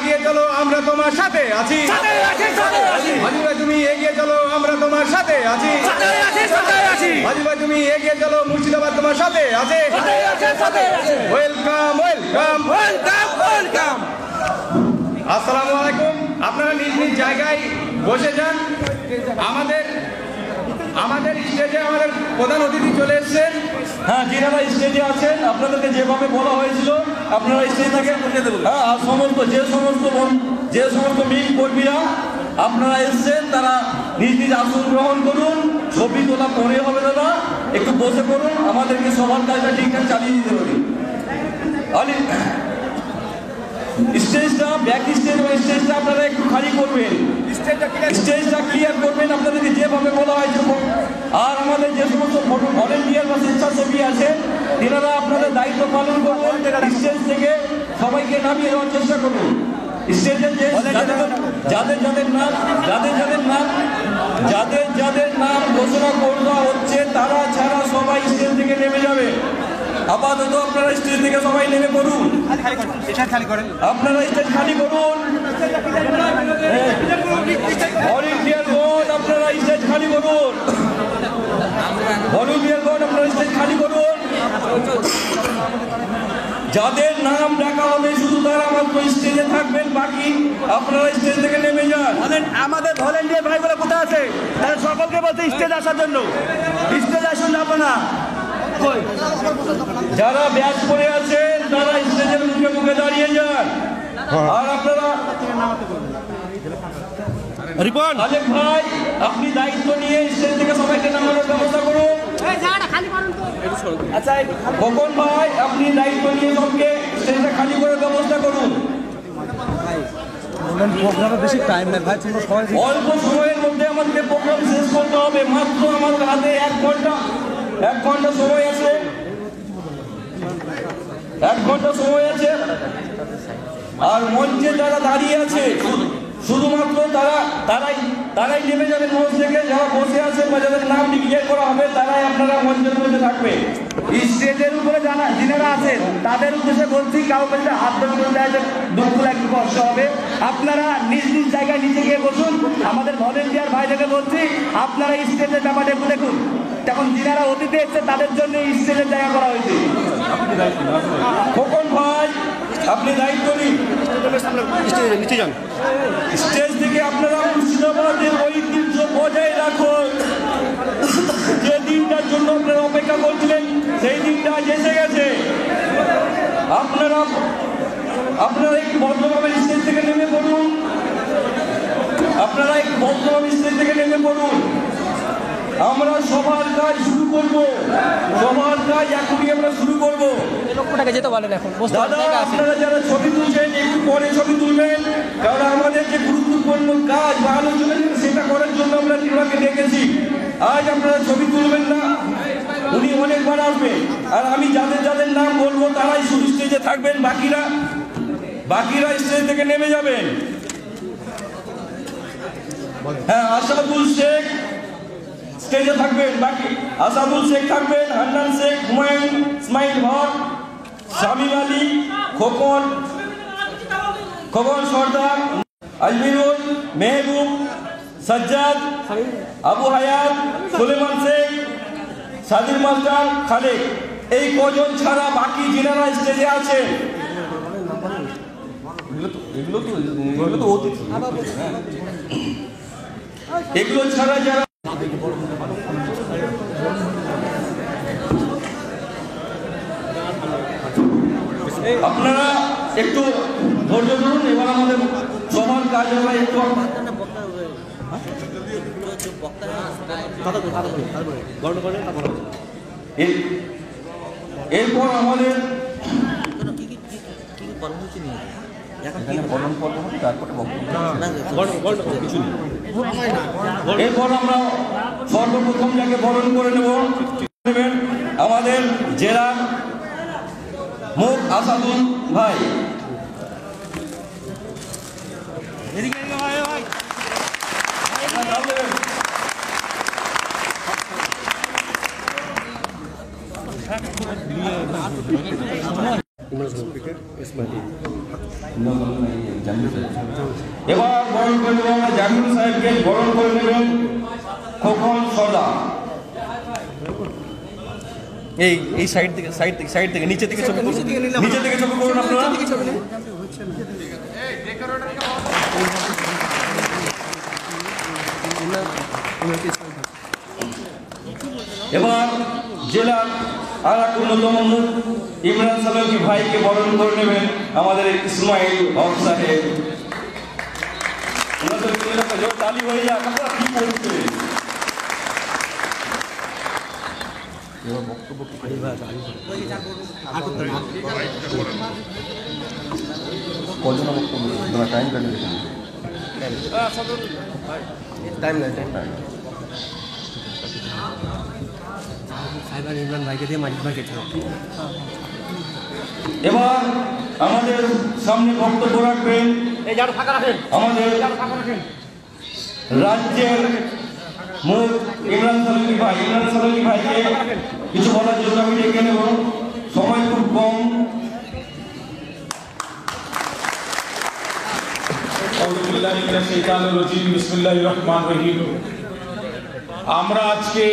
এগিয়ে চলো আমরা তোমার সাথে আছি হাজি ভাই তুমি এগিয়ে চলো আমরা তোমার সাথে আছি হাজি ভাই তুমি এগিয়ে চলো মুর্শিদাবাদ তোমার সাথে আছে ওয়েলকাম ওয়েলকাম ওয়েলকাম ওয়েলকাম। আসসালামু আলাইকুম। আপনারা নিজ নিজ জায়গায় বসে যান। আমাদের স্টেজে আমাদের প্রধান অতিথি চলে এসেছেন। হ্যাঁ, যিনারা স্টেজে আছেন আপনাদেরকে যেভাবে বলা হয়েছিল আপনারা স্টেজ থেকে যে সমস্ত মিল কর্মীরা আপনারা এসছেন তারা নিজ নিজ আসন গ্রহণ করুন। ছবি তোলা পরে হবে দাদা, একটু বসে করুন, আমাদেরকে সবার কাজটা ঠিকঠাক চালিয়ে দিতে পারি। স্টেজটা ব্যাক স্টেজ এবং স্টেজটা আপনারা একটু খালি করবেন, স্টেজটা ক্লিয়ার করবেন আপনাদেরকে যেভাবে বলা হয়েছে। আর আমাদের যে সমস্ত ভলেন্টিয়ার বা স্বেচ্ছাসেবী আছে তেনারা আপনাদের দায়িত্ব পালন করবেন। স্টেজ থেকে সবাইকে নামিয়ে দেওয়ার চেষ্টা করুন। স্টেজের যে যাদের নাম ঘোষণা করা হচ্ছে তারা ছাড়া সবাই স্টেজ থেকে নেমে যাবে। আপাতত আপনারা স্টেজ থেকে সবাই নেমে পড়ুন, আপনারা স্টেজ খালি করুন। ভলেন্টিয়ারগণ আপনারা স্টেজ খালি করুন, ভলেন্টিয়ারগণ আপনারা স্টেজ খালি করুন। যাদের নাম ডাকা হবে শুধু তারা মাত্র স্টেজে থাকবেন, বাকি আপনারা স্টেজ থেকে নেমে যান। আমাদের ভলেন্টিয়ার ভাইগুলো কোথায় আছে? তারা সকলকে বলছে স্টেজ আসার জন্য, স্টেজ আসুন আপনারা। যারা ব্যাচ করে আছেন তারা স্টেজের মুখে মুখে দাঁড়িয়ে যান। আর আপনারা আলেক ভাই আপনি দায়িত্ব নিয়ে স্টেজ থেকে সবাইকে নামানোর ব্যবস্থা করুন। আচ্ছা খোকন ভাই আপনি দায়িত্ব নিয়ে সবকে স্টেজটা খালি করে ব্যবস্থা করুন। প্রোগ্রামে বেশি টাইম নেই ভাই, অল্প সময়ের মধ্যে আমাদের প্রোগ্রাম শেষ করতে হবে। মাত্র আমাদের হাতে 1 ঘন্টা সময় আছে, 1 ঘন্টা সময় আছে। আর মঞ্চে যারা দাঁড়িয়ে আছে শুধুমাত্র তারাই নেমে যাবেন মঞ্চ থেকে। যারা বসে আছে বা যাদের নাম ডিক্লেয়ার করা হবে তারাই আপনারা মঞ্চের মধ্যে থাকবে। স্টেজের উপরে যিনারা আছেন তাদের উদ্দেশ্যে বলছি, কাউকে যদি হাত ধরে বলতে হয় দুঃখ একটু কষ্ট হবে। আপনারা নিজ নিজ জায়গায় নিচে গিয়ে বসুন। আমাদের ভলেন্টিয়ার ভাইদেরকে বলছি আপনারা স্টেজের ব্যাপারটা একটু দেখুন। তখন যিনারা অতিথি এসছে তাদের জন্য স্টেজের জায়গা করা হয়েছে। খোকন ভাই আপনি দায়িত্ব নিন, নিচে যান। স্টেজ থেকে আপনারা মুর্শিদাবাদের ঐতিহ্য বজায় রাখুন। যে দিনটার জন্য আপনারা অপেক্ষা করছিলেন সেই দিনটা এসে গেছে। আপনারা একটু ভদ্রভাবে স্টেজ থেকে নেমে পড়ুন, আমরা সবার কাজ শুরু করবো, সবার কাজ এখনই আমরা শুরু করবো। দাদা আপনারা যারা ছবি তুলছেন একটু পরে ছবি তুলবেন, কারণ আমাদের যে গুরুত্বপূর্ণ কাজ বা আলোচনা সেটা করার জন্য আমরা ওনাকে ডেকেছি। আজ আপনারা ছবি তুলবেন না, উনি অনেকবার আসবেন। আর আমি যাদের নাম বলবো তারাই শুধু স্টেজে থাকবেন, বাকিরা স্টেজ থেকে নেমে যাবেন। হ্যাঁ, আসাদুল শেখ স্টেজে থাকবেন, বাকি আসাদুল শেখ থাকবেন, হান্নান শেখ, হুমায়ুন, ইসমাইল হক, শামিম আলী, খোকন সর্দার, আজমিরুল, মেহবুব, সাজ্জাদ, আবু হায়াত, সুলেমান শেখ, সাদির মাস্টার, খালেক। এই কজন ছাড়া বাকি যিনারা স্টেজে আছে এগুলো ছাড়া যারা আপনারা একটু ধৈর্য ধরুন। এবার আমাদের সবার কাজ হবে একটু এরপর আমাদের এরপর আমরা সর্বপ্রথম যাকে বরণ করে নেব আমাদের জেলার মুখ আসাদুল ভাই। এবার বরণ করে নেবেন আমরা জামিল সাহেবকে, বরণ করে নেবেন খোকন সর্দার। এই সাইড থেকে নিচে থেকে ছবি করুন, নিচে থেকে ছবি করুন আপনারা। এবার জেলার আর এক অন্যতম মুখ ইমরান সালাউকি ভাইকে বরণ করে নেবেন আমাদের ইসমাইল হক সাহেব। তালি হয়ে যাক, আপনারা কি করছে? এবার আমাদের সামনে বক্তব্য রাখবেন আমাদের রাজ্যের মুখ ইমরান সালাউকি ভাই। ইমরান সালাউকি ভাইকে কিছু বলার জন্য আমি ডেকে নেব, সময় খুব কম। আমরা আজকে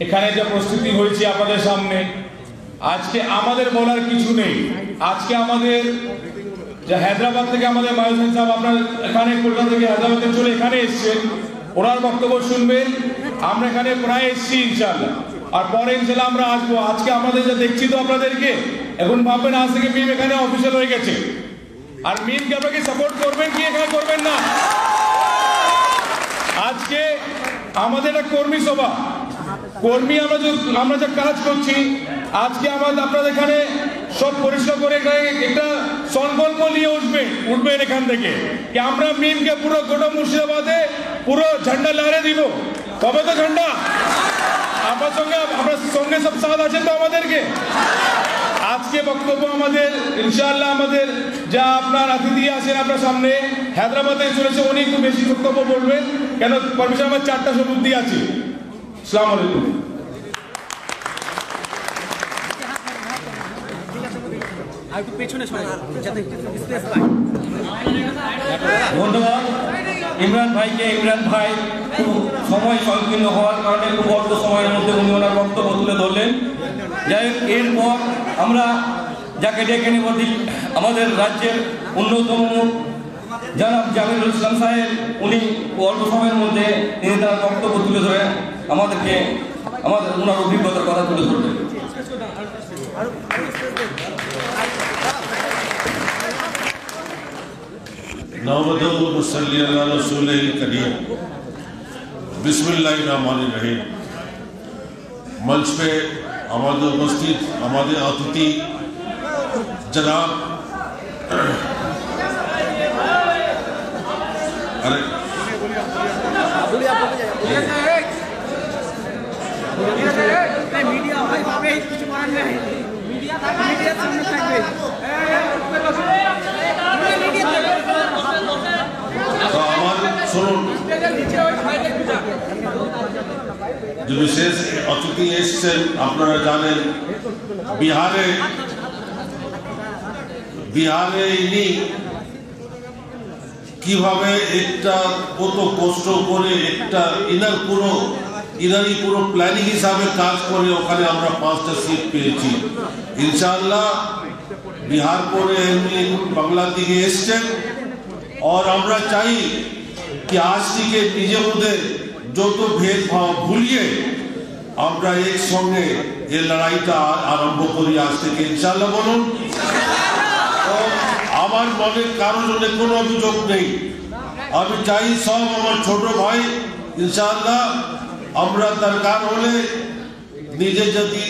এখানে যে প্রস্তুতি হয়েছি আপনাদের সামনে, আজকে আমাদের বলার কিছু নেই। আজকে আমাদের যে হায়দ্রাবাদ থেকে আমাদের মায়ুসেন সাহেব আপনার এখানে কলকাতা থেকে হায়দ্রাবাদে চলে এখানে এসছেন, ওনার বক্তব্য শুনবেন। আমরা এখানে প্রায় এসছি ইনশাআল্লাহ, আর পরে ইনশাআল্লাহ আমরা আসবো। আজকে আমাদের যা দেখছি তো আপনাদেরকে, এখন ভাববেন আজ থেকে মিম এখানে অফিসিয়াল হয়ে গেছে। আর মিমকে আপনাকে সাপোর্ট করবেন কি এখানে করবেন না? আজকে আমাদের একটা কর্মী সভা, কর্মী আমরা যা কাজ করছি, আজকে আমাদের আপনাদের এখানে সব পরিষ্কার করে একটা সংকল্প নিয়ে উঠবেন এখান থেকে কি আমরা মিমকে পুরো গোটা মুর্শিদাবাদে পুরো ঝান্ডা লহরে দিব। কবে তো ঝান্ডা আপনার সঙ্গে সব সাথ আছেন তো আমাদেরকে। আজকে বক্তব্য আমাদের ইনশাআল্লাহ আমাদের যা আপনার অতিথি আছেন আপনার সামনে হায়দ্রাবাদে চলেছে, উনি একটু বেশি বক্তব্য বলবেন, কেন পারমিশন আমার 4টা শতাব্দী আছে। আসসালামু আলাইকুম। ধন্যবাদ ইমরান ভাইকে। ইমরান ভাই খুব সময় সংকীর্ণ হওয়ার কারণে খুব অল্প সময়ের মধ্যে উনি ওনার বক্তব্য তুলে ধরলেন। যাই হোক, এরপর আমরা যাকে ডেকে নেব আমাদের রাজ্যের অন্যতম জনাব জামিলুল ইসলাম সাহেব। উনি অল্প সময়ের মধ্যে তিনি তার বক্তব্য তুলে ধরে আমাদেরকে ওনার অভিজ্ঞতার কথা তুলে ধরবেন। बिस्मिल्लाहिर्रहमानिर्रहीम। मंच पे हमारे उपस्थित हमारे अतिथि जनाब जो विशेष अतिथि एसेছেন আপনারা জানেন বিহারে ইনি কিভাবে একটা কত কষ্ট করে একটা ইনারি পুরো প্ল্যানিং হিসাবে কাজ করে ওখানে আমরা 5টা সিট পেয়েছি ইনশাআল্লাহ। বিহার করে এমনি বাংলা দিকে এসেছেন, और আমরা চাই कि आज থেকে নিজের মধ্যে যত ভেদভাব ভুলিয়ে আমরা একসঙ্গে এই লড়াইটা আরম্ভ করি আজ থেকে ইনশাআল্লাহ। বলুন, আমার মনে কারোর জন্য কোনো অভিযোগ নেই। আমি চাই সব আমার ছোট ভাই ইনশাআল্লাহ আমরা দরকার হলে নিজে যদি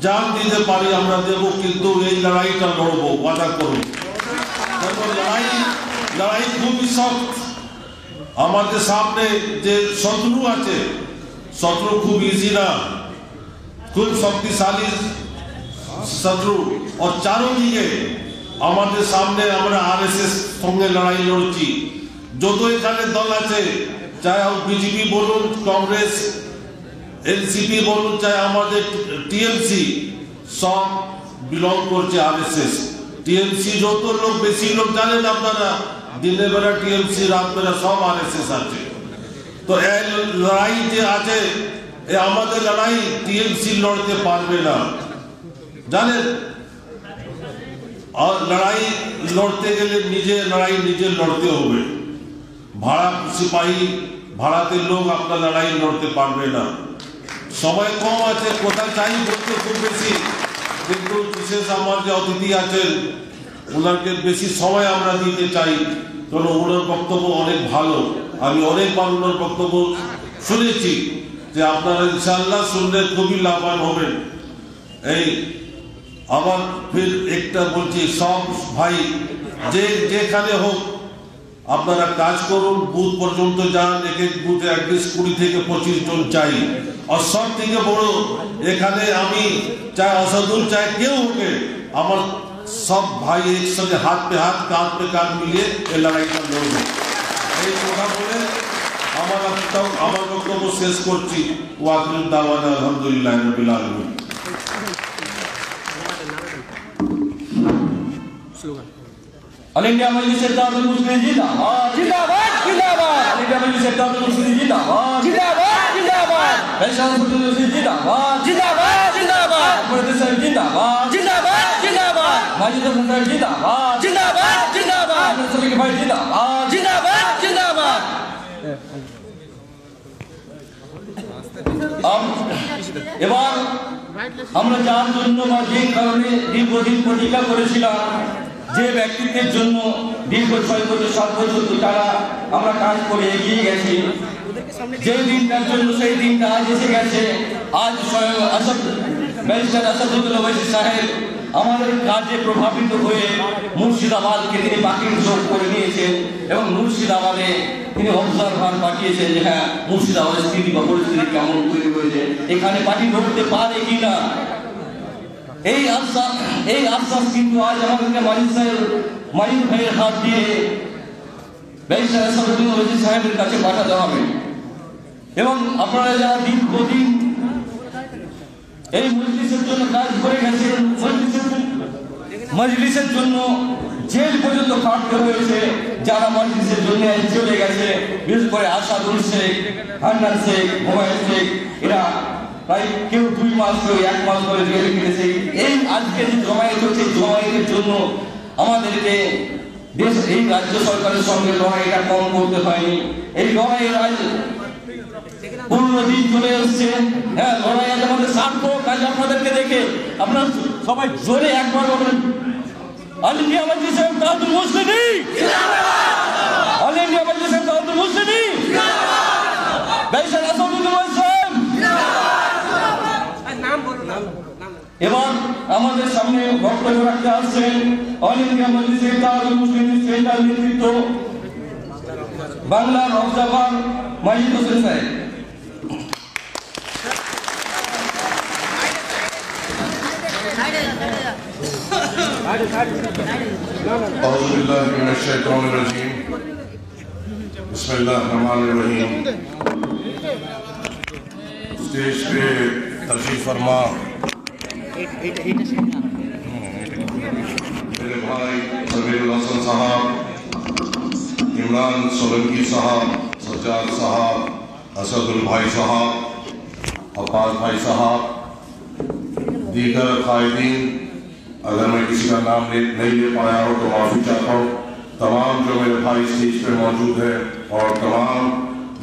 জান দিতে পারি আমরা দেব, কিন্তু এই লড়াইটা লড়বো, ওয়াদা করুন। লড়াই খুবই শক্ত। আমাদের সামনে যে শত্রু আছে, শত্রু খুব ইজি না, খুব শক্তিশালী শত্রু। और चारों দিকে আমাদের সামনে আমরা আরএসএস সঙ্গে লড়াই লড়ছি। যত এখানে দল আছে, চাই বিজেপি বলুন, কংগ্রেস, এনসিপি বলুন, চাই আমাদের টিএমসি, সব বিলং করছে আরএসএস। টিএমসি যত লোক বেশি লোক জানেন আপনারা, দিনের বেলা টিএমসি, রাত বেলা সব আরএসএস আছে। তো এই লড়াই যে আছে, আমাদের লড়াই টিএমসি লড়তে পারবে না, জানেন। আর লড়াই লড়তে গেলে নিজে লড়তে হবে। ভাড়া সিপাহী, ভাড়াতে লোক আপনার লড়াই লড়তে পারবে না। সময় কম আছে, কথা চাই বলতে খুব বেশি, কিন্তু বিশেষ আমার যে অতিথি আছেন ওনাকে বেশি সময় আমরা দিতে চাই, কারণ ওনার বক্তব্য অনেক ভালো। আমি অনেকবার ওনার বক্তব্য শুনেছি, যে আপনারা ইনশাআল্লাহ শুনলে খুবই লাভবান হবেন। এই আবার ফির একটা বলছি, সব ভাই যেখানে হোক আপনারা কাজ করুন, বুথ পর্যন্ত যান, এক এক বুথে অ্যাটলিস্ট 20 থেকে 25 জন চাই। আর সব থেকে বড়, এখানে আমি চাই আসাদুল চাই কেউ হোকে, আমার সব ভাই একসঙ্গে হাত পে হাত, কাঁধ পে কাঁধ মিলিয়ে এই লড়াইটা লড়বে। এই কথা বলে আমার বক্তব্য শেষ করছি। ওয়াকিল দাওয়ানা আলহামদুলিল্লাহ রাব্বিল আলামিন। অল ইন্ডিয়া মজলিস ইত্তেহাদুল মুসলিমিন জিন্দাবাদ জিন্দাবাদ জিন্দাবাদ। অল ইন্ডিয়া মজলিস ইত্তেহাদুল মুসলিমিন জিন্দাবাদ জিন্দাবাদ জিন্দাবাদ। বেশাল মুসলিমিন জিন্দাবাদ জিন্দাবাদ জিন্দাবাদ। প্রদেশ জিন্দাবাদ জিন্দাবাদ জিন্দাবাদ। মাজিদ হাসান জিন্দাবাদ জিন্দাবাদ জিন্দাবাদ। সলিক ভাই জিন্দাবাদ জিন্দাবাদ জিন্দাবাদ। এবার আমরা যার জন্য বা যে কারণে দীর্ঘদিন প্রতীক্ষা করেছিলাম, যে ব্যক্তিত্বের জন্য দীর্ঘ 6 বছর 7 বছর তারা আমরা কাজ করে এগিয়ে গেছি, যে দিনটার জন্য সেই দিনটা আজ এসে গেছে। আজ স্বয়ং ব্যারিস্টার আসাদুল্লাহ ওয়াইসি সাহেব আমাদের কাজে প্রভাবিত হয়ে মুর্শিদাবাদকে তিনি বাকি যোগ করে নিয়েছেন, এবং মুর্শিদাবাদে তিনি অবজারভার পাঠিয়েছেন যে হ্যাঁ মুর্শিদাবাদের স্থিতি বা পরিস্থিতি কেমন তৈরি হয়েছে, এখানে পার্টি লড়তে পারে কিনা। এই আশ্বাস কিন্তু আজ আমাদেরকে মাজিদ ভাইয়ের হাত দিয়ে ব্যারিস্টার আসাদুল্লাহ ওয়াইসি সাহেবের কাছে পাঠাতে হবে। এবং আপনারা যারা দীর্ঘদিন এই মজলিসের জন্য কাজ করে গেছেন, মজলিসের জন্য জেল পর্যন্ত কাটতে হয়েছে, যারা মজলিসের জন্য চলে গেছে, বিশেষ করে আসাদুল শেখ, হান্নান শেখ, হুমায়ুন শেখ, এরা প্রায় কেউ 2 মাস, কেউ 1 মাস করে জেলে কেটেছে। এই আজকে যে জমায়েত হচ্ছে, জমায়েতের জন্য আমাদেরকে এই রাজ্য সরকারের সঙ্গে লড়াইটা কম করতে হয়নি। এই লড়াইয়ের আজ 15 দিন চলে এসছে। হ্যাঁ, লড়াই আজ আমাদের সার্থক। আজ আপনাদেরকে দেখে আপনারা সবাই জোরে একবার বলবেন, অল ইন্ডিয়া মজলিস ইত্তেহাদুল মুসলিমিন জিন্দাবাদ। অল ইন্ডিয়া মজলিস ইত্তেহাদুল মুসলিমিন জিন্দাবাদ। ব্যারিস্টার আসাদুল্লাহ ওয়াইসি সাহেব জিন্দাবাদ। নাম বলুন। এবার আমাদের সামনে বক্তব্য রাখতে আসছেন অল ইন্ডিয়া মজলিস ইত্তেহাদুল মুসলিমিন সেন্ট্রাল নেতৃত্ব, বাংলার অবজারভার মাজিদ হোসেন সাহেব। أعوذ بالله من الشيطان الرجيم بسم الله الرحمن الرحیم۔ اسٹیج پہ تشریف فرما میرے بھائی سمیر الحسن صاحب، عمران سولنکی صاحب، سجاد صاحب، اسد البھائی صاحب، عباس بھائی صاحب، دیگر قائدین، اگر میں کسی کا نام نہیں لے پایا ہو تو معافی چاہتا ہوں۔ تمام جو میرے بھائی اسٹیج پہ موجود ہیں اور تمام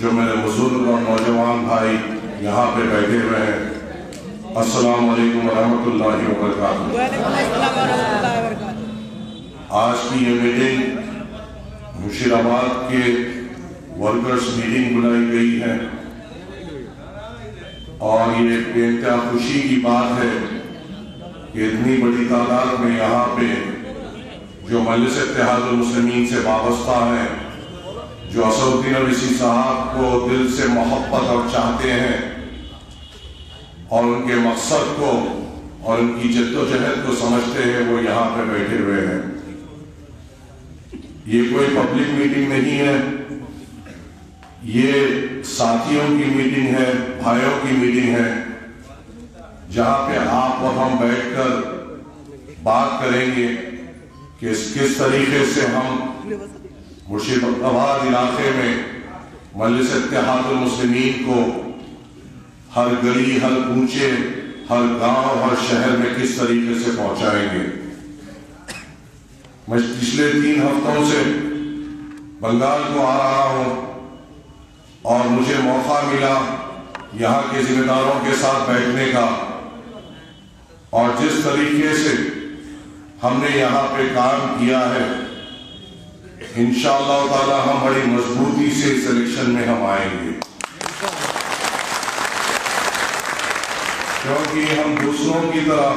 جو میرے بزرگ اور نوجوان بھائی یہاں پہ بیٹھے ہوئے ہیں، السلام علیکم ورحمۃ اللہ وبرکاتہ۔ آج کی یہ میٹنگ مرشد آباد کے ورکرز میٹنگ بلائی گئی ہے، اور یہ بے انتہا خوشی کی بات ہے کہ اتنی بڑی تعداد میں یہاں پہ جو مجلس اتحاد المسلمین سے وابستہ ہیں، جو اسدالدین اویسی صاحب کو دل سے محبت اور چاہتے ہیں، اور ان کے مقصد کو اور ان کی جد و جہد کو سمجھتے ہیں، وہ یہاں پہ بیٹھے ہوئے ہیں۔ یہ کوئی پبلک میٹنگ نہیں ہے، یہ ساتھیوں کی میٹنگ ہے، بھائیوں کی میٹنگ ہے، جہاں پہ آپ اور ہم بیٹھ کر بات کریں گے، کہ کس طریقے سے ہم مرشد آباد علاقے میں مجلس اتحاد المسلمین کو ہر گلی، ہر کوچے، ہر گاؤں، ہر شہر میں کس طریقے سے پہنچائیں گے۔ میں پچھلے 3 ہفتوں سے بنگال کو آ رہا ہوں اور مجھے موقع ملا یہاں کے ذمہ داروں کے ساتھ بیٹھنے کا، اور جس طریقے سے ہم نے یہاں پہ کام کیا ہے، انشاءاللہ تعالی ہم بڑی مضبوطی سے اس الیکشن میں ہم آئیں گے، کیونکہ ہم دوسروں کی طرح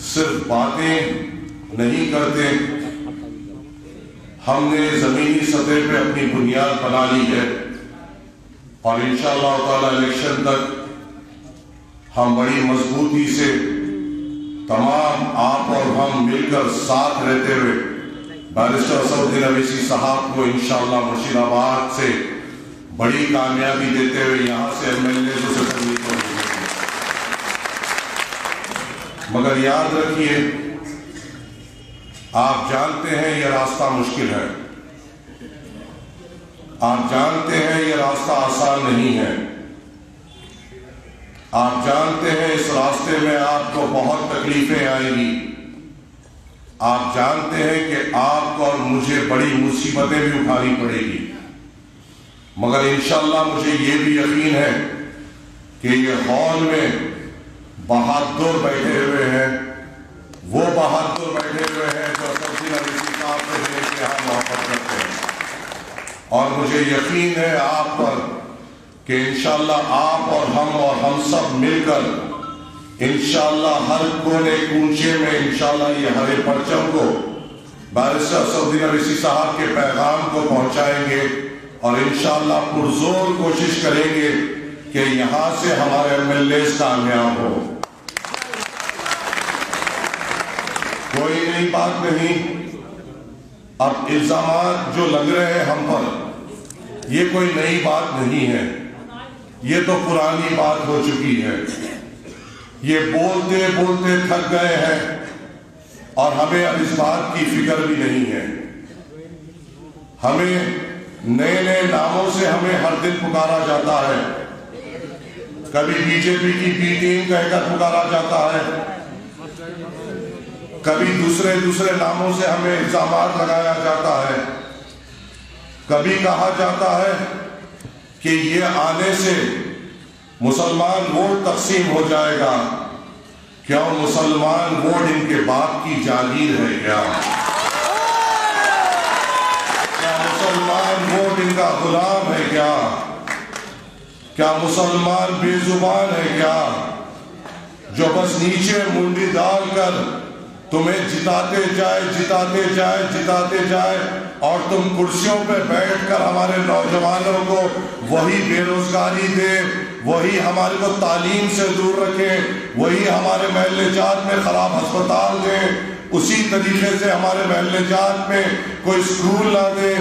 صرف باتیں نہیں کرتے، ہم نے زمینی سطح پہ اپنی بنیاد بنا لی ہے، اور انشاءاللہ تعالی الیکشن تک ہم بڑی مضبوطی سے تمام آپ اور ہم مل کر ساتھ رہتے ہوئے بیرسٹر اسدالدین اویسی صاحب کو انشاءاللہ مرشد آباد سے بڑی کامیابی دیتے ہوئے یہاں سے MLA سے تنظیم کو دیں گے۔ مگر یاد رکھیے، آپ جانتے ہیں یہ راستہ مشکل ہے، آپ جانتے ہیں یہ راستہ آسان نہیں ہے، آپ جانتے ہیں اس راستے میں آپ کو بہت تکلیفیں آئیں گی، آپ جانتے ہیں کہ آپ کو اور مجھے بڑی مصیبتیں بھی اٹھانی پڑے گی، مگر انشاءاللہ مجھے یہ بھی یقین ہے کہ یہ ہال میں بہادر بیٹھے ہوئے ہیں، وہ بہادر بیٹھے ہوئے ہیں جو اسدالدین اویسی صاحب سے دل کے یہاں محبت کرتے ہیں، اور مجھے یقین ہے آپ پر کہ انشاءاللہ آپ اور ہم سب مل کر انشاءاللہ ہر کونے کونچے میں انشاءاللہ یہ ہرے پرچم کو بیرسٹر اسدالدین اویسی صاحب کے پیغام کو پہنچائیں گے، اور انشاءاللہ پرزور کوشش کریں گے کہ یہاں سے ہمارے MLAs کامیاب ہو۔ کوئی نئی بات نہیں، اب الزامات جو لگ رہے ہیں ہم پر، یہ کوئی نئی بات نہیں ہے، یہ تو پرانی بات ہو چکی ہے، یہ بولتے بولتے تھک گئے ہیں، اور ہمیں اب اس بات کی فکر بھی نہیں ہے، ہمیں نئے نئے ناموں سے ہمیں ہر دن پکارا جاتا ہے، کبھی BJP کی B ٹیم کہہ کر پکارا جاتا ہے، کبھی دوسرے ناموں سے ہمیں الزامات لگایا جاتا ہے، کبھی کہا جاتا ہے کہ یہ آنے سے مسلمان ووٹ تقسیم ہو جائے گا، کیا مسلمان ووٹ ان کے باپ کی جاگیر ہے کیا مسلمان ووٹ ان کا غلام ہے کیا مسلمان بے زبان ہے کیا، جو بس نیچے منڈی ڈال کر تمہیں جتاتے جائے اور تم کرسیوں پہ بیٹھ کر ہمارے نوجوانوں کو وہی بے روزگاری دے، وہی ہمارے کو تعلیم سے دور رکھے، وہی ہمارے محلے جات میں خراب ہسپتال دے، اسی طریقے سے ہمارے محلے جات میں کوئی سکول نہ دے،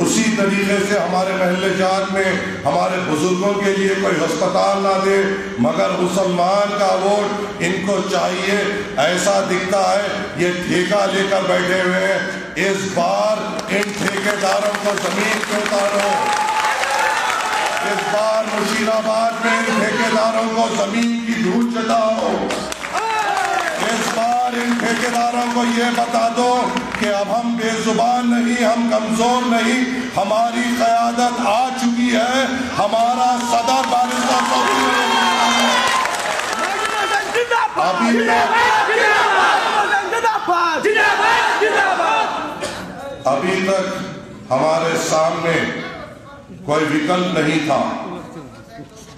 اسی طریقے سے ہمارے محلے جات میں ہمارے بزرگوں کے لیے کوئی ہسپتال نہ دے، مگر مسلمان کا ووٹ ان کو چاہیے۔ ایسا دکھتا ہے یہ ٹھیکہ لے کر بیٹھے ہوئے ہیں، اس بار ان ٹھیکیداروں کو زمین پہ اتارو، اس بار مرشد آباد میں ان ٹھیکیداروں کو زمین کی دھول چٹاؤ، اس بار ان ٹھیکیداروں کو یہ بتا دو کہ اب ہم بے زبان نہیں، ہم کمزور نہیں، ہماری قیادت آ چکی ہے، ہمارا صدر بیرسٹر ابھی تک ہمارے سامنے کوئی وکلپ نہیں تھا،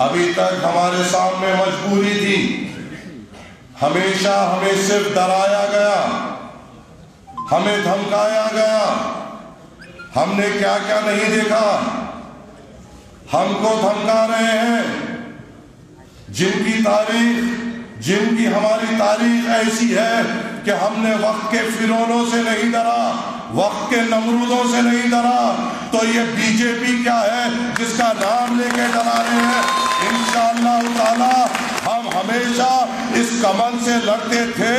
ابھی تک ہمارے سامنے مجبوری تھی، ہمیشہ ہمیں صرف ڈرایا گیا، ہمیں دھمکایا گیا، ہم نے کیا کیا نہیں دیکھا، ہم کو دھمکا رہے ہیں، جن کی ہماری تاریخ ایسی ہے کہ ہم نے وقت کے فرعونوں سے نہیں ڈرا، وقت کے نمرودوں سے نہیں ڈرا، تو یہ BJP کیا ہے جس کا نام لے کے ڈرا رہے ہیں۔ انشاءاللہ تعالی ہم ہمیشہ اس कमल से लड़ते थे,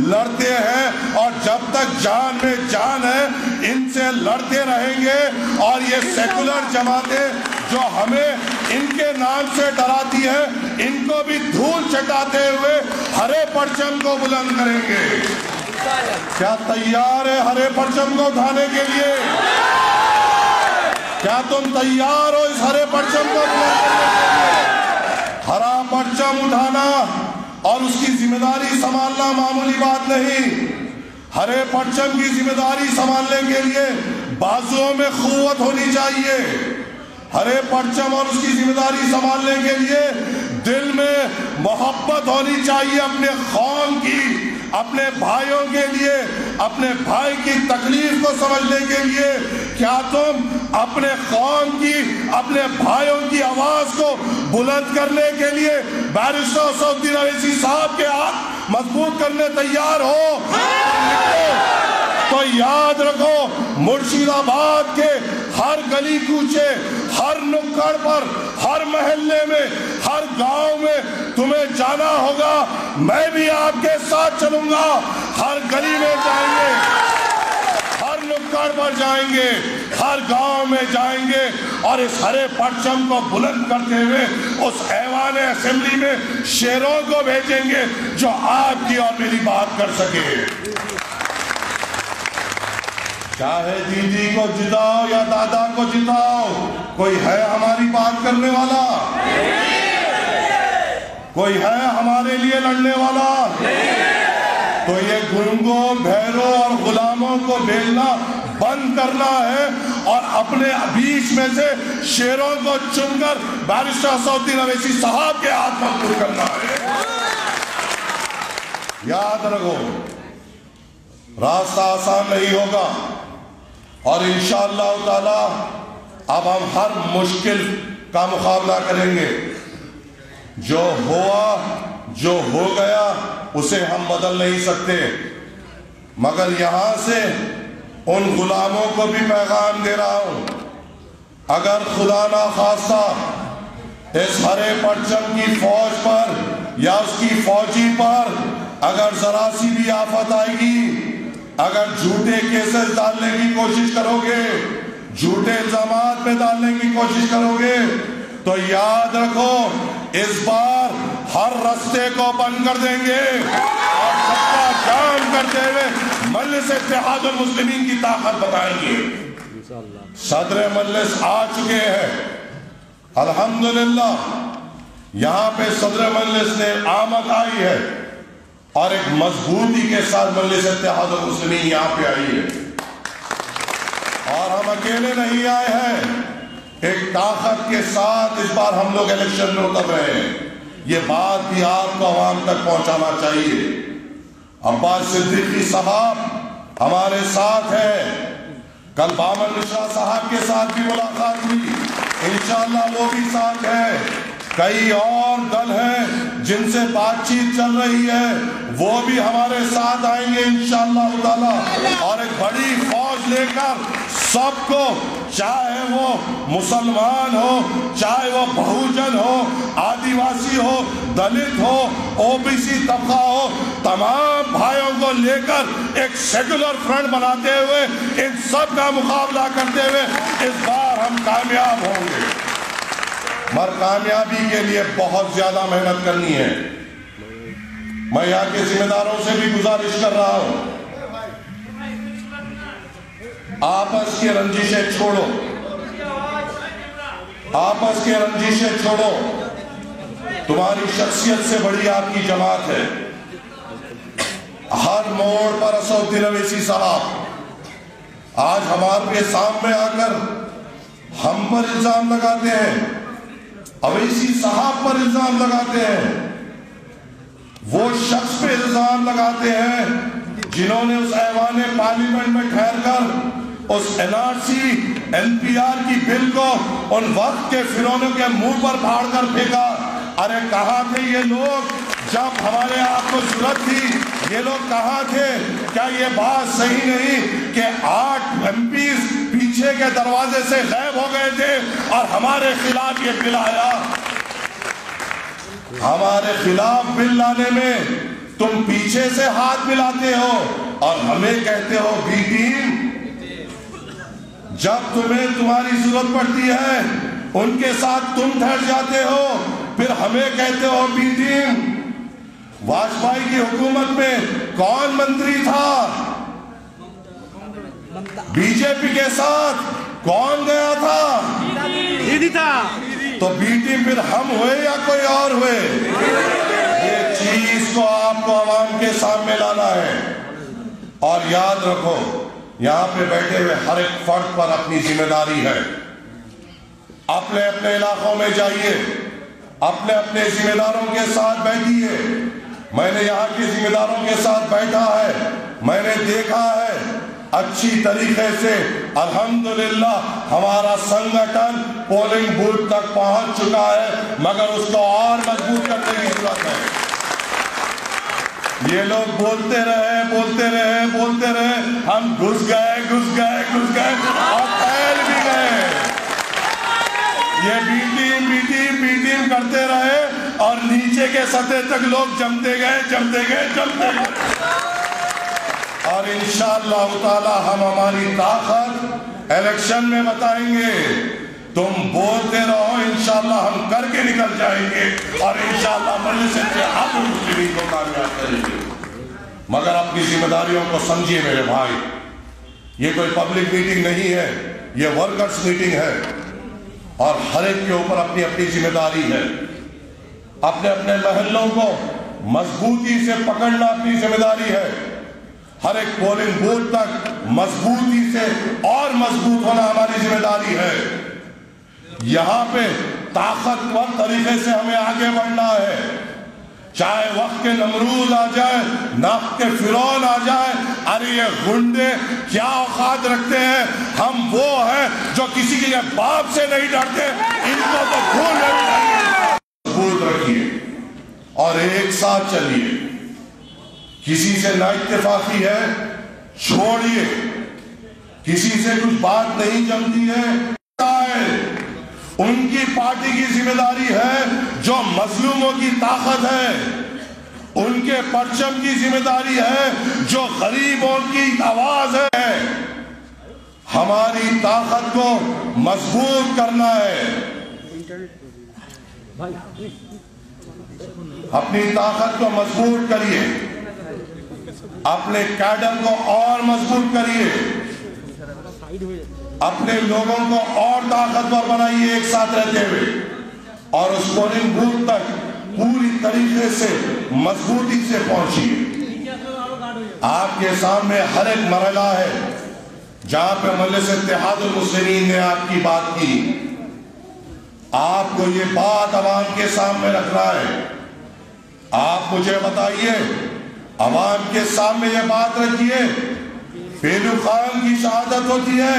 लड़ते हैं और जब तक जान में जान है इनसे लड़ते रहेंगे। और ये सेकुलर जमातें जो हमें इनके नाम से डराती है, इनको भी धूल चटाते हुए हरे परचम को बुलंद करेंगे। क्या तैयार है हरे परचम को उठाने के लिए? क्या तुम तैयार हो इस हरे परचम को बुलंद करने के लिए? हरा परचम उठाना और उसकी जिम्मेदारी संभालना मामूली बात नहीं। हरे परचम की जिम्मेदारी संभालने के लिए बाजुओं में कुव्वत होनी चाहिए। हरे परचम और उसकी जिम्मेदारी संभालने के लिए दिल में मोहब्बत होनी चाहिए अपने कौम की, अपने भाइयों के लिए, अपने भाई की तकलीफ को समझने के लिए। क्या तुम अपने कौम की, अपने भाइयों की आवाज को बुलंद करने के लिए बैरिस्टर असदुद्दीन अवैसी साहब के हाथ मजबूत करने तैयार हो? तो याद रखो, मुर्शिदाबाद के हर गली कूचे, हर नुक्कड़ पर, हर महल्ले में, हर गांव में तुम्हें जाना होगा। मैं भी आपके साथ चलूंगा। हर गली में जाएंगे, हर नुक्कड़ पर जाएंगे, हर गांव में जाएंगे और इस हरे परचम को बुलंद करते हुए उस ऐवान असेंबली में शेरों को भेजेंगे जो आपकी और मेरी बात कर सके। चाहे दीदी को जिताओ या दादा को जिताओ, कोई है हमारी बात करने वाला? कोई है हमारे लिए लड़ने वाला? तो ये गुंगों, भैरों और गुलामों को भेजना बंद करना है और अपने बीच में से शेरों को चुनकर बैरिस्टर असदुद्दीन अवैसी साहब के हाथ मजबूत करना है। याद रखो, रास्ता आसान नहीं होगा और इंशाअल्लाह ताला अब हम हर मुश्किल का मुकाबला करेंगे। जो हुआ, जो हो गया, उसे हम बदल नहीं सकते, मगर यहां से उन गुलामों को भी पैगाम दे रहा हूं, अगर खुदा ना खास्ता इस हरे परचम की फौज पर या उसकी फौजी पर अगर जरा सी भी आफत आएगी, अगर झूठे केसेस डालने की कोशिश करोगे, झूठे इल्जामात में डालने की कोशिश करोगे, तो याद रखो इस बार हर रास्ते को बंद कर देंगे और सबका जाम करते हुए मजलिस इत्तेहादुल मुस्लिमीन की ताकत बताएंगे। सदर मजलिस आ चुके हैं अल्हम्दुलिल्लाह। यहाँ पे सदर मजलिस ने आमद आई है और एक मजबूती के साथ मजलिस इत्तेहादुल मुस्लिमीन यहाँ पे आई है और हम अकेले नहीं आए हैं, एक ताकत के साथ इस बार हम लोग इलेक्शन में उतर रहे हैं। ये बात भी आपको आवाम तक पहुंचाना चाहिए। अब्बास सिद्दीकी साहब हमारे साथ है, कल बामन मिश्रा साहब के साथ भी मुलाकात हुई, इंशाअल्लाह वो भी साथ है। कई और दल हैं जिनसे बातचीत चल रही है, वो भी हमारे साथ आएंगे इंशाअल्लाह ताला और एक बड़ी फौज लेकर सबको, चाहे वो मुसलमान हो, चाहे वो बहुजन हो, आदिवासी हो, दलित हो, ओबीसी तबका हो, तमाम भाइयों को लेकर एक सेकुलर फ्रंट बनाते हुए इन सब का मुकाबला करते हुए इस बार हम कामयाब होंगे। मगर कामयाबी के लिए बहुत ज्यादा मेहनत करनी है। मैं यहाँ के जिम्मेदारों से भी गुजारिश कर रहा हूं, आपस की रंजिशें छोड़ो, आपस की रंजिशें छोड़ो। तुम्हारी शख्सियत से बड़ी आपकी जमात है। हर मोड़ पर असदुद्दीन अवैसी साहब आज हमारे सामने आकर हम पर इल्जाम लगाते हैं, अवैसी साहब पर इल्जाम लगाते हैं, वो शख्स पे इल्जाम लगाते हैं जिन्होंने उस ऐवान पार्लियामेंट में ठहरकर उस एनआरसी एनपीआर की बिल को उन वक्त के फिरौनों के मुंह पर फाड़ कर फेंका। अरे कहाँ थे ये लोग जब हमारे आपको जरूरत थी? ये लोग कहाँ थे? क्या ये बात सही नहीं कि 8 एमपीज पीछे के दरवाजे से गायब हो गए थे और हमारे खिलाफ ये बिल आया? हमारे खिलाफ बिल लाने में तुम पीछे से हाथ मिलाते हो और हमें कहते हो बी टीम। जब तुम्हें तुम्हारी जरूरत पड़ती है उनके साथ तुम ठहर जाते हो, फिर हमें कहते हो बी टीम। वाजपेयी की हुकूमत में कौन मंत्री था? बीजेपी के साथ कौन गया था? दीदी था। तो बी टीम फिर हम हुए या कोई और हुए? ये चीज को आपको आवाम के सामने लाना है। और याद रखो, यहां पे बैठे हुए हर एक फर्द पर अपनी जिम्मेदारी है। अपने अपने इलाकों में जाइए, अपने अपने जिम्मेदारों के साथ बैठिए। मैंने यहाँ के जिम्मेदारों के साथ बैठा है, मैंने देखा है अच्छी तरीके से अल्हम्दुलिल्लाह हमारा संगठन पोलिंग बूथ तक पहुंच चुका है, मगर उसको और मजबूत करने की जरूरत है। ये लोग बोलते रहे हम घुस गए और फैल भी गए। ये बी टीम करते रहे और नीचे के सतह तक लोग जमते गए। और इंशाअल्लाह ताला हम हमारी ताकत इलेक्शन में बताएंगे। तुम बोलते रहो, इंशाअल्लाह हम करके निकल जाएंगे और इंशाअल्लाह मजलिस इत्तेहाद मुस्लिमीन को कामयाब करेंगे। मगर अपनी जिम्मेदारियों को समझिए मेरे भाई, ये कोई पब्लिक मीटिंग नहीं है, ये वर्कर्स मीटिंग है और हर एक के ऊपर अपनी अपनी जिम्मेदारी है। अपने अपने महल्लों को मजबूती से पकड़ना अपनी जिम्मेदारी है। हर एक पोलिंग बूथ तक मजबूती से और मजबूत होना हमारी जिम्मेदारी है। यहां पे ताकतवर तरीके से हमें आगे बढ़ना है। चाहे वक्त के नमरूद आ जाए, नफ्त के फिरौन आ जाए, अरे ये गुंडे क्या औकात रखते हैं, हम वो हैं जो किसी के बाप से नहीं डरते, इनको तो खून में मजबूत रखिए और एक साथ चलिए। किसी से ना इत्तेफाकी है छोड़िए, किसी से कुछ बात नहीं जमती है उनकी पार्टी की जिम्मेदारी है। जो मजलूमों की ताकत है उनके परचम की जिम्मेदारी है, जो गरीबों की आवाज है। हमारी ताकत को मजबूत करना है, अपनी ताकत को मजबूत करिए, अपने कैडर को और मजबूत करिए, अपने लोगों को और ताकतवर बनाइए एक साथ रहते हुए और उस पोलिंग बूथ तक पूरी तरीके से मजबूती से पहुंचिए। आपके सामने हर एक मरहला है जहां पे मजलिस इत्तेहादुल मुस्लिमीन ने आपकी बात की। आपको ये बात अवाम के सामने रखना है। आप मुझे बताइए, अवाम के सामने ये बात रखिए, पेलू खान की शहादत होती है,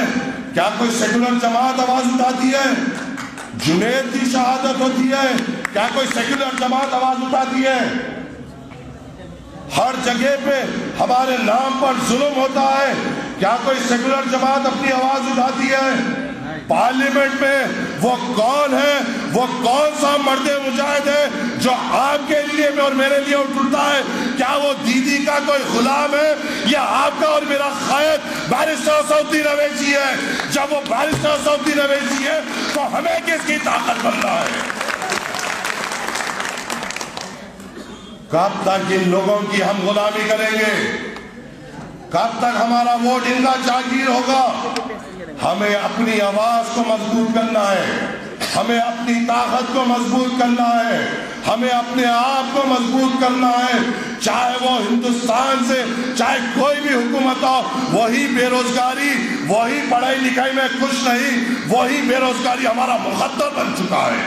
क्या कोई सेकुलर जमात आवाज उठाती है? जुनैद की शहादत होती है, क्या कोई सेकुलर जमात आवाज उठाती है? हर जगह पे हमारे नाम पर जुल्म होता है, क्या कोई सेकुलर जमात अपनी आवाज उठाती है? पार्लियामेंट में वो कौन है, वो कौन सा मर्दे मुजाहिद है जो आपके लिए और मेरे लिए उठता है? क्या वो दीदी का कोई गुलाम है या आपका और मेरा कायद बैरिस्टर असदुद्दीन अवैसी है? जब वो बैरिस्टर असदुद्दीन अवैसी है तो हमें किसकी ताकत बनना है? कब तक इन लोगों की हम गुलामी करेंगे? कब तक हमारा वोट इनका जागीर होगा? हमें अपनी आवाज को मजबूत करना है, हमें अपनी ताकत को मजबूत करना है, हमें अपने आप को मजबूत करना है। चाहे वो हिंदुस्तान से चाहे कोई भी हुकूमत हो, वही बेरोजगारी, वही पढ़ाई लिखाई में खुश नहीं, वही बेरोजगारी हमारा मुकद्दर बन चुका है।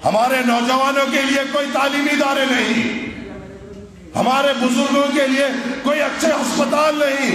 हमारे नौजवानों के लिए कोई तालीमी इदारे नहीं, हमारे बुजुर्गों के लिए कोई अच्छे अस्पताल नहीं,